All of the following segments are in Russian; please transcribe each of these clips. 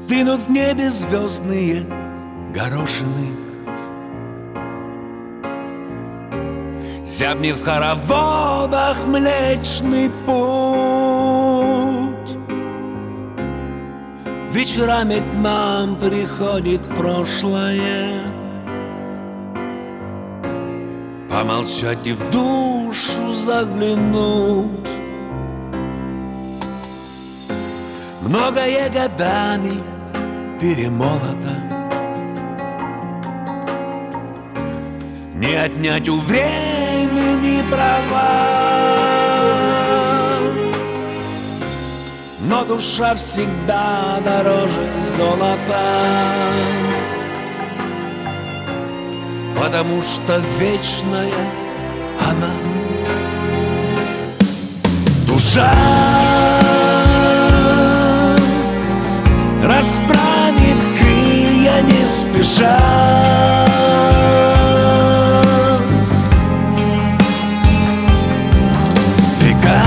Стынут в небе звездные горошины. Зябни в хороводах Млечный Путь. Вечерами к нам приходит прошлое, помолчать и в душу заглянуть. Многое годами перемолото, не отнять у времени права. Но душа всегда дороже золота, потому что вечная она. Душа расправит крылья не спеша, века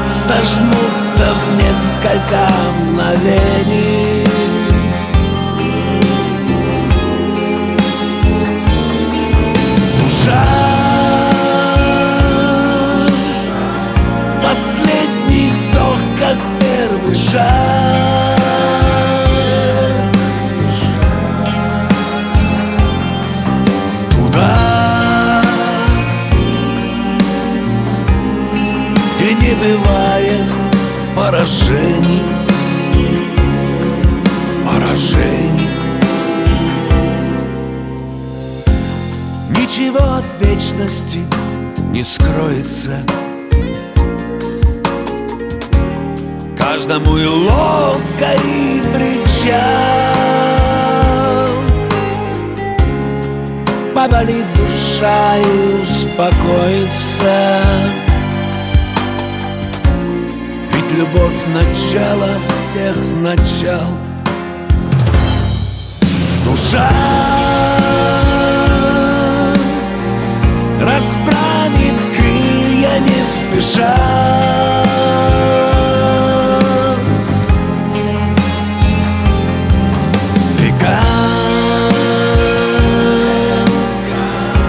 сожмутся в несколько мгновений. Душа последний вдох, как первый шаг, туда, где не бывает поражений, поражений. Ничего от вечности не скроется, каждому и лодка, и причал. Поболит душа и успокоится, ведь любовь — начало всех начал. Душа расправит крылья не спеша, века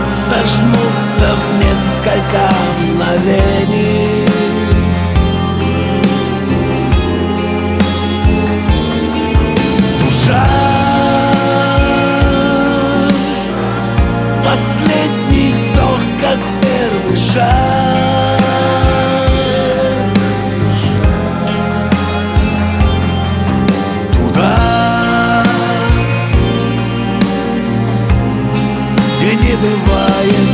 сожмутся в несколько мгновений. Душа последний вдох, как первый шаг, туда, где не бывает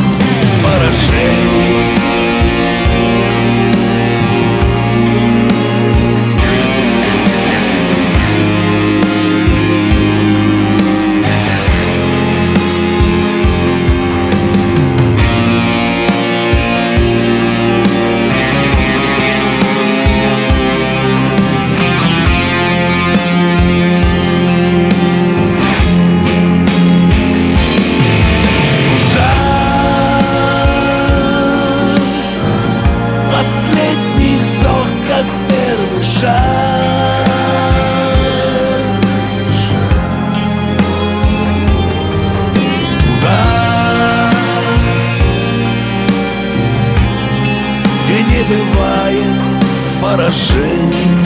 поражений. Последний вдох, как первый шаг, туда, где не бывает поражений.